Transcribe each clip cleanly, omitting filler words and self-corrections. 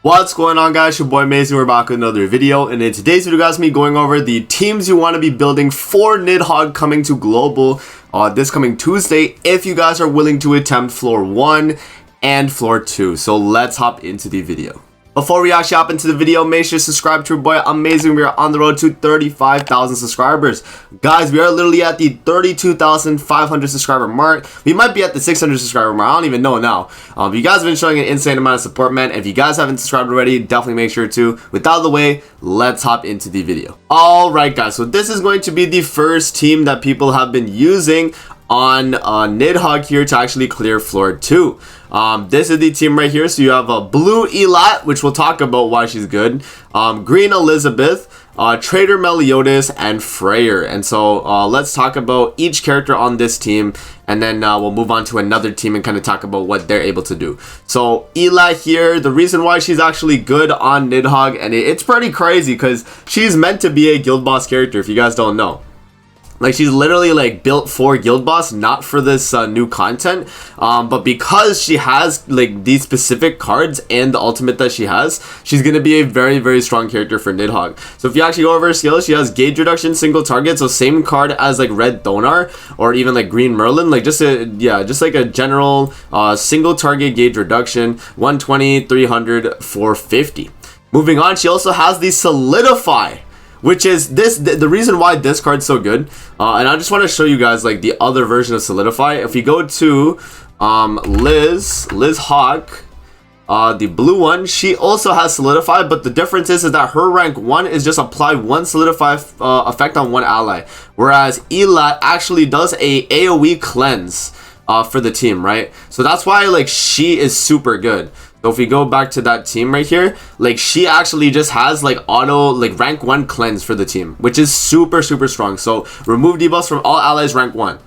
What's going on, guys? Your boy Amazing. We're back with another video, and in today's video, guys, me going over the teams you want to be building for NIDHOGG coming to global this coming Tuesday, if you guys are willing to attempt floor 1 and floor 2. So let's hop into the video. Before we actually hop into the video, make sure to subscribe to your boy Amazing. We are on the road to 35,000 subscribers. Guys, we are literally at the 32,500 subscriber mark. We might be at the 600 subscriber mark. I don't even know now. You guys have been showing an insane amount of support, man. If you guys haven't subscribed already, definitely make sure to. With that out of the way, let's hop into the video. Alright, guys. So this is going to be the first team that people have been using on NIDHOGG here to actually clear floor 2. This is the team right here. So you have a blue Elat, which we'll talk about why she's good, green Elizabeth, Trader Meliodas, and Freyr. And so let's talk about each character on this team, and then we'll move on to another team and kind of talk about what they're able to do. So Elat here, the reason why she's actually good on NIDHOGG, and it's pretty crazy because she's meant to be a guild boss character, if you guys don't know. Like, she's literally like built for guild boss, not for this new content, but because she has like these specific cards and the ultimate that she has, she's gonna be a very strong character for NIDHOGG. So if you actually go over her skills, she has gauge reduction, single target, so same card as like red Thonar or even like green Merlin, like just like a general single target gauge reduction, 120, 300, 450. Moving on, she also has the solidify, which is the reason why this card's so good. And I just want to show you guys like the other version of Solidify. If we go to NIDHOGG, the blue one, she also has Solidify, but the difference is that her rank 1 is just apply one Solidify effect on one ally, whereas Elat actually does a AoE cleanse for the team, right? So that's why like she is super good. So if we go back to that team right here, like she actually just has like auto like rank 1 cleanse for the team, which is super strong. So remove debuffs from all allies rank 1.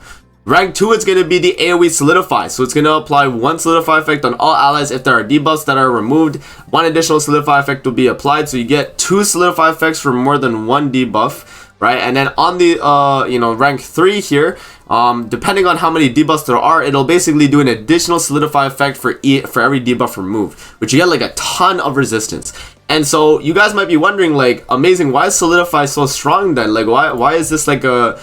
Rank 2, it's going to be the AoE solidify. So it's going to apply one solidify effect on all allies. If there are debuffs that are removed, one additional solidify effect will be applied. So you get 2 solidify effects for more than 1 debuff, right? And then on the rank 3 here, depending on how many debuffs there are, it'll basically do an additional solidify effect for every debuff removed, which you get like a ton of resistance. And so you guys might be wondering, like, Amazing, why is Solidify so strong then? Like, why is this like a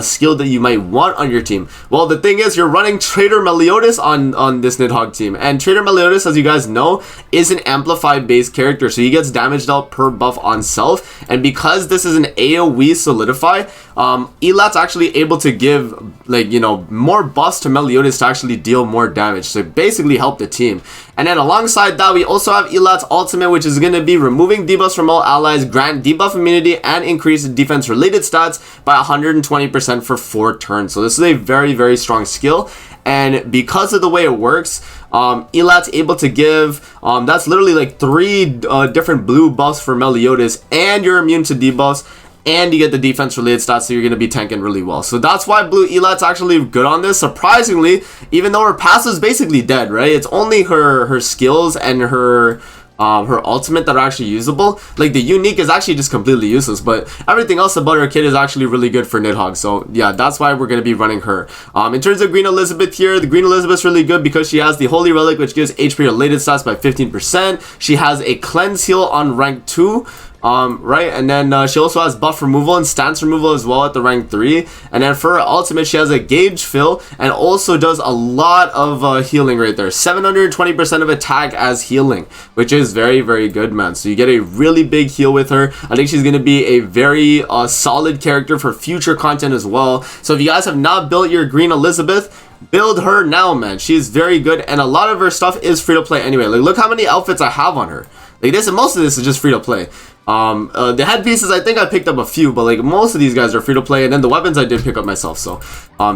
skill that you might want on your team? Well, the thing is, you're running Trader Meliodas on this NIDHOGG team, and Trader Meliodas, as you guys know, is an amplified based character, so he gets damage dealt per buff on self. And because this is an AoE Solidify, Elat's actually able to give like more buffs to Meliodas to actually deal more damage, so basically help the team. And then alongside that, we also have Elat's ultimate, which is going to be removing debuffs from all allies, grant debuff immunity, and increase defense related stats by 120% for 4 turns. So this is a very strong skill, and because of the way it works, Elat's able to give that's literally like 3 different blue buffs for Meliodas, and you're immune to debuffs, and you get the defense related stats, so you're going to be tanking really well. So that's why blue Elat's actually good on this, surprisingly, even though her passive is basically dead, right? It's only her skills and her ultimate that are actually usable. Like the unique is actually just completely useless, but everything else about her kit is actually really good for NIDHOGG. So yeah, that's why we're going to be running her. In terms of green Elizabeth here, the green Elizabeth's really good because she has the holy relic, which gives HP related stats by 15%. She has a cleanse heal on rank 2, right? And then she also has buff removal and stance removal as well at the rank 3. And then for her ultimate, she has a gauge fill and also does a lot of healing right there, 720% of attack as healing, which is very good, man. So you get a really big heal with her. I think she's going to be a very solid character for future content as well. So if you guys have not built your green Elizabeth, build her now, man. She's very good, and a lot of her stuff is free to play anyway. Like, look how many outfits I have on her. Like this, and most of this is just free to play. The headpieces, I think I picked up a few, but like most of these guys are free to play, and then the weapons I did pick up myself. So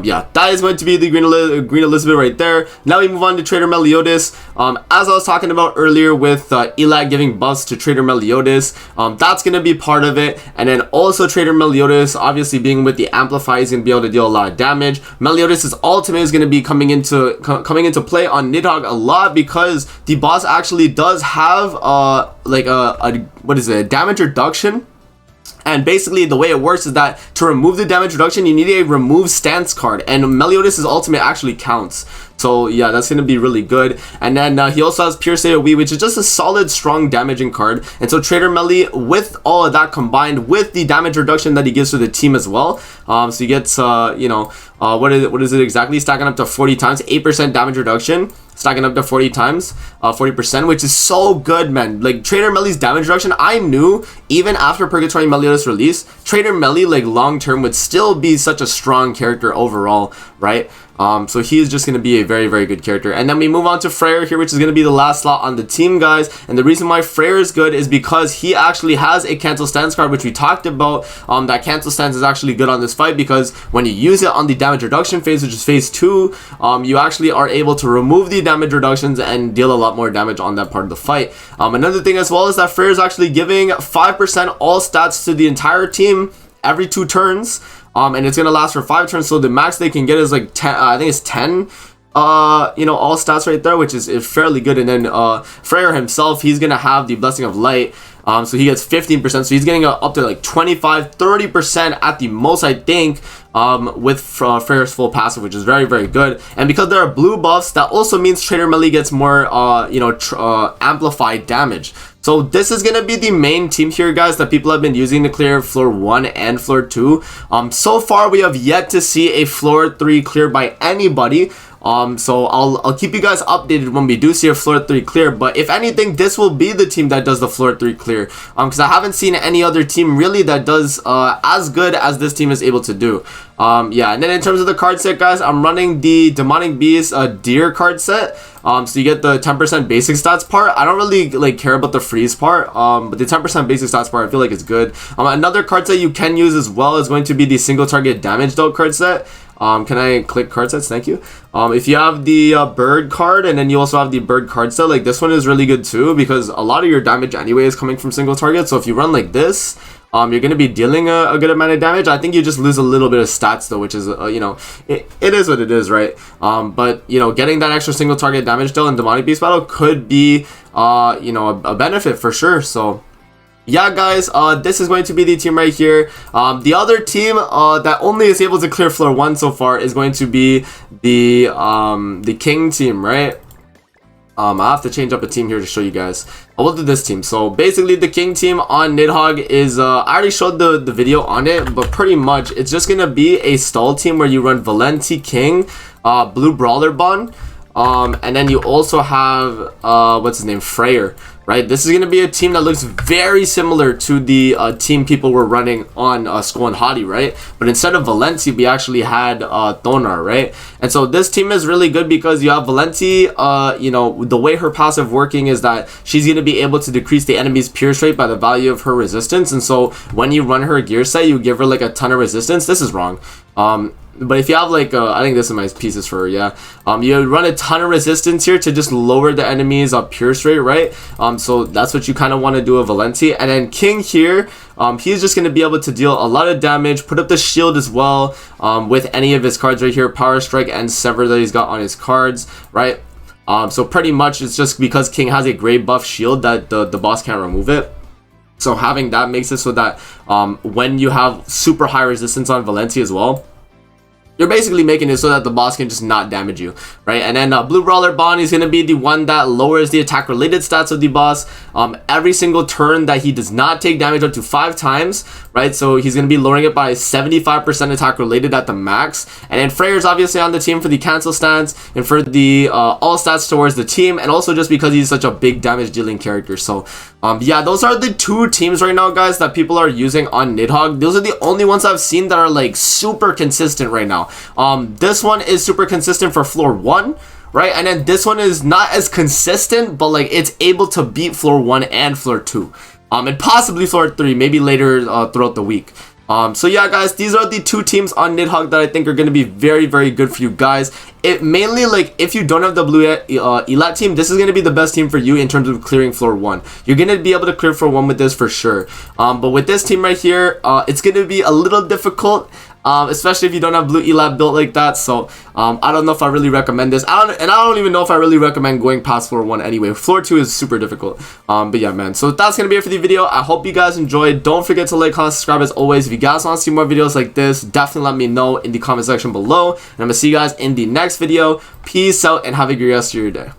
yeah, that is going to be the green Elizabeth right there. Now we move on to Trader Meliodas. As I was talking about earlier with Elat giving buffs to Trader Meliodas, that's going to be part of it. And then also Trader Meliodas, obviously being with the Amplify, is going to be able to deal a lot of damage. Meliodas' ultimate is going to be coming into play on NIDHOGG a lot because the boss actually does have like a damage reduction. And basically the way it works is that to remove the damage reduction, you need a remove stance card, and Meliodas' ultimate actually counts. So yeah, that's gonna be really good. And then he also has Pierce AoE, which is just a solid, strong damaging card. And so Trader Melee, with all of that combined with the damage reduction that he gives to the team as well, so he gets what is it exactly? Stacking up to 40 times, 8% damage reduction. Stacking up to 40 times, 40%, which is so good, man. Like, Trader Melee's damage reduction, I knew even after Purgatory Meliodas release, Trader Melee, like, long term would still be such a strong character overall, right? So he is just going to be a very, very good character. And then we move on to Freyr here, which is going to be the last slot on the team, guys. And the reason why Freyr is good is because he actually has a cancel stance card, which we talked about. That cancel stance is actually good on this fight because when you use it on the damage reduction phase, which is phase 2, you actually are able to remove the damage reductions and deal a lot more damage on that part of the fight. Another thing as well is that Freyr is actually giving 5% all stats to the entire team every 2 turns. And it's gonna last for 5 turns, so the max they can get is like 10. I think it's 10. All stats right there, which is fairly good. And then Freyr himself, he's gonna have the Blessing of Light. So he gets 15%, so he's getting up to like 25-30% at the most, I think, with Freyr's full passive, which is very, very good. And because there are blue buffs, that also means Trader Melee gets more amplified damage. So this is gonna be the main team here, guys, that people have been using to clear floor 1 and floor 2. So far we have yet to see a floor 3 clear by anybody. So I'll keep you guys updated when we do see a floor 3 clear, but if anything, this will be the team that does the floor 3 clear, because I haven't seen any other team really that does as good as this team is able to do. Yeah, and then in terms of the card set, guys, I'm running the Demonic Beast Deer card set. So you get the 10% basic stats part. I don't really like care about the freeze part, but the 10% basic stats part I feel like is good. Another card set you can use as well is going to be the single target damage dealt card set. Can I click card sets? Thank you. If you have the bird card and then you also have the bird card set, like this one is really good too because a lot of your damage anyway is coming from single target. So if you run like this, you're going to be dealing a good amount of damage. I think you just lose a little bit of stats though, which is, it is what it is, right? But, getting that extra single target damage dealt in Demonic Beast Battle could be, a benefit for sure. So yeah, guys, this is going to be the team right here. The other team that only is able to clear floor 1 so far is going to be the King team, right? I have to change up a team here to show you guys. We'll do this team. So basically the King team on NIDHOGG is, I already showed the video on it, but pretty much it's just going to be a stall team where you run Valenti King, Blue Brawler Bond, and then you also have, what's his name, Freyr. Right, this is going to be a team that looks very similar to the team people were running on Skull and Hottie, right? But instead of Valenti, we actually had Thonar, right? And so this team is really good because you have Valenti, the way her passive working is that she's going to be able to decrease the enemy's pierce rate by the value of her resistance. And so when you run her gear set, you give her like a ton of resistance. This is wrong. But if you have like, I think this is my pieces for her, yeah. You run a ton of resistance here to just lower the enemy's pierce rate, right? So that's what you kind of want to do with Valenti. And then King here, he's just going to be able to deal a lot of damage, put up the shield as well with any of his cards right here, Power Strike and Sever that he's got on his cards, right? So pretty much it's just because King has a gray buff shield that the boss can't remove it. So having that makes it so that when you have super high resistance on Valenti as well, you're basically making it so that the boss can just not damage you, right? And then Blue Brawler Bond is going to be the one that lowers the attack related stats of the boss every single turn that he does not take damage up to 5 times, right? So he's going to be lowering it by 75% attack related at the max. And then Freyr's obviously on the team for the cancel stance and for the all stats towards the team, and also just because he's such a big damage dealing character. So yeah, those are the 2 teams right now, guys, that people are using on NIDHOGG. Those are the only ones I've seen that are like super consistent right now. This one is super consistent for floor 1, right? And then this one is not as consistent, but like it's able to beat floor 1 and floor 2, and possibly floor 3, maybe later throughout the week. So yeah, guys, these are the 2 teams on NIDHOGG that I think are going to be very, very good for you guys. It mainly, like, if you don't have the blue Elat team, this is going to be the best team for you in terms of clearing floor 1. You're going to be able to clear floor 1 with this for sure. But with this team right here, it's going to be a little difficult. especially if you don't have blue Elat built like that. So I don't know if I really recommend this. I don't even know if I really recommend going past floor 1 anyway. Floor 2 is super difficult. But yeah, man, so that's gonna be it for the video. I hope you guys enjoyed. Don't forget to like, comment, subscribe as always. If you guys want to see more videos like this, definitely let me know in the comment section below, and I'm gonna see you guys in the next video. Peace out and have a great rest of your day.